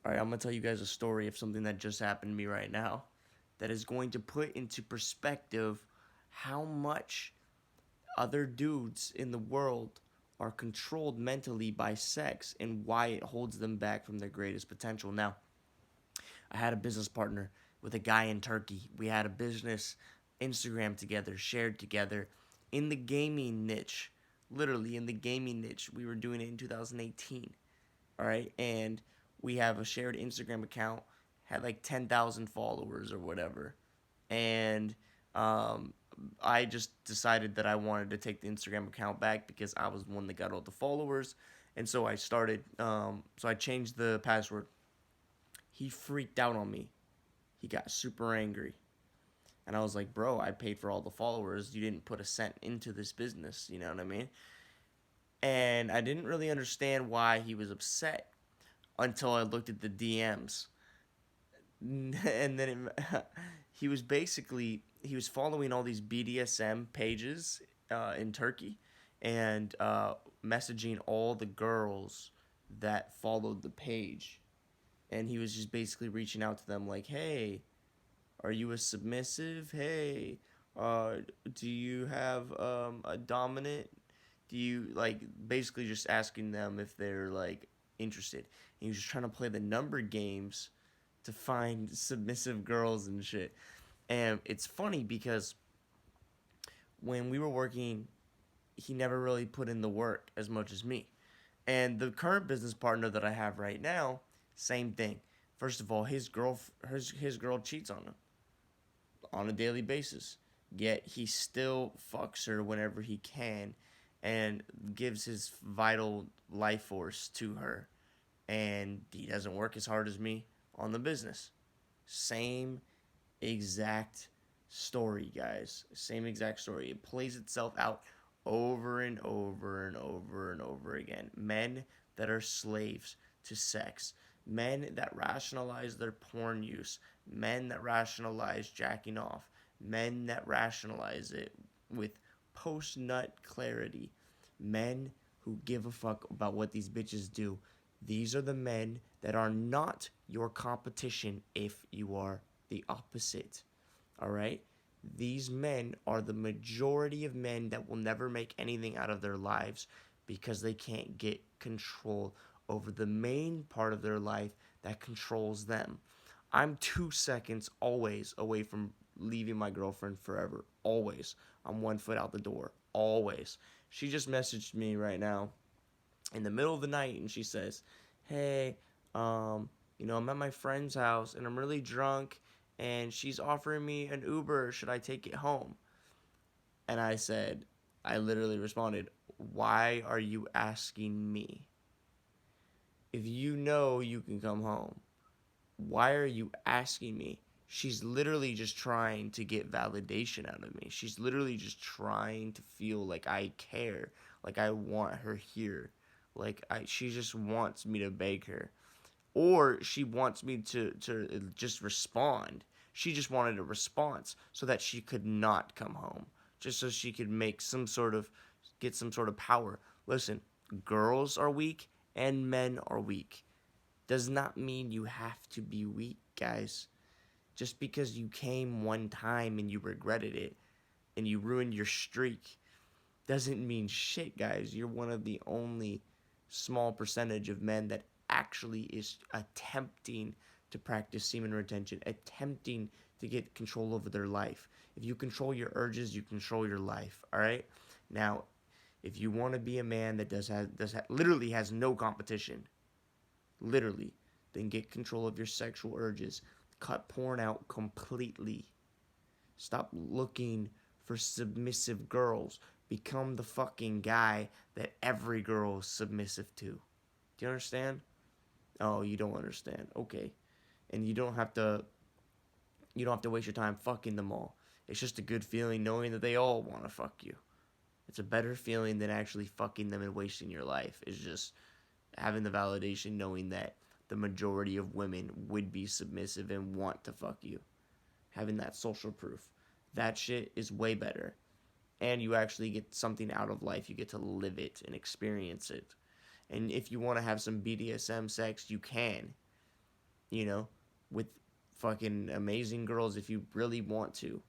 All right, I'm going to tell you guys a story of something that just happened to me right now that is going to put into perspective how much other dudes in the world are controlled mentally by sex and why it holds them back from their greatest potential. Now, I had a business partner with a guy in Turkey. We had a business Instagram together, shared together in the gaming niche. Literally in the gaming niche. We were doing it in 2018. All right. And we have a shared Instagram account, had like 10,000 followers or whatever. And um, I just decided that I wanted to take the Instagram account back because I was the one that got all the followers. And so I started, so I changed the password. He freaked out on me. He got super angry. And I was like, bro, I paid for all the followers. You didn't put a cent into this business. You know what I mean? And I didn't really understand why he was upset until I looked at the DMs. And then he was basically, he was following all these BDSM pages in Turkey and messaging all the girls that followed the page. And he was just basically reaching out to them like, hey, are you a submissive? Hey, uh, do you have a dominant? Do you like basically just asking them if they're like interested? And he was just trying to play the number games to find submissive girls and shit. And it's funny because when we were working, he never really put in the work as much as me. And the current business partner that I have right now, same thing. First of all, his girl cheats on a daily basis. Yet he still fucks her whenever he can and gives his vital life force to her. And he doesn't work as hard as me on the business. Same exact story, guys. Same exact story. It plays itself out over and over and over and over again. Men that are slaves to sex. Men that rationalize their porn use. Men that rationalize jacking off. Men that rationalize it with post nut clarity. Men who give a fuck about what these bitches do. These are the men that are not your competition if you are the opposite. All right? These men are the majority of men that will never make anything out of their lives because they can't get control over the main part of their life that controls them. I'm 2 seconds always away from leaving my girlfriend forever. Always. I'm 1 foot out the door. Always. She just messaged me right now in the middle of the night and she says, hey, I'm at my friend's house and I'm really drunk and she's offering me an Uber. Should I take it home? And I literally responded, why are you asking me? If you know you can come home, why are you asking me? She's literally just trying to get validation out of me. She's literally just trying to feel like I care, like I want her here. She just wants me to beg her. Or she wants me to just respond. She just wanted a response so that she could not come home. Just so she could get some sort of power. Listen, girls are weak and men are weak. Does not mean you have to be weak, guys. Just because you came one time and you regretted it and you ruined your streak doesn't mean shit, guys. You're one of the only small percentage of men that actually is attempting to practice semen retention, attempting to get control over their life. If you control your urges, you control your life. All right. Now, if you want to be a man that literally has no competition, literally, then get control of your sexual urges. Cut porn out completely. Stop looking for submissive girls. Become the fucking guy that every girl is submissive to. Do you understand? Oh, you don't understand. Okay. And you don't have to waste your time fucking them all. It's just a good feeling knowing that they all want to fuck you. It's a better feeling than actually fucking them and wasting your life. It's just having the validation knowing that the majority of women would be submissive and want to fuck you. Having that social proof. That shit is way better. And you actually get something out of life. You get to live it and experience it. And if you want to have some BDSM sex, you can. you know, with fucking amazing girls if you really want to.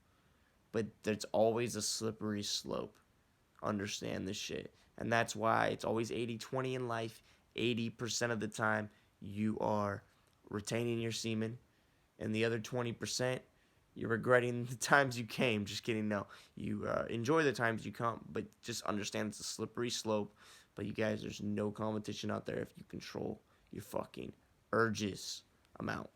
But there's always a slippery slope. Understand this shit. And that's why it's always 80-20 in life. 80% of the time, you are retaining your semen. And the other 20%, you're regretting the times you came. Just kidding. No. You enjoy the times you come, but just understand it's a slippery slope. But you guys, there's no competition out there if you control your fucking urges. I'm out.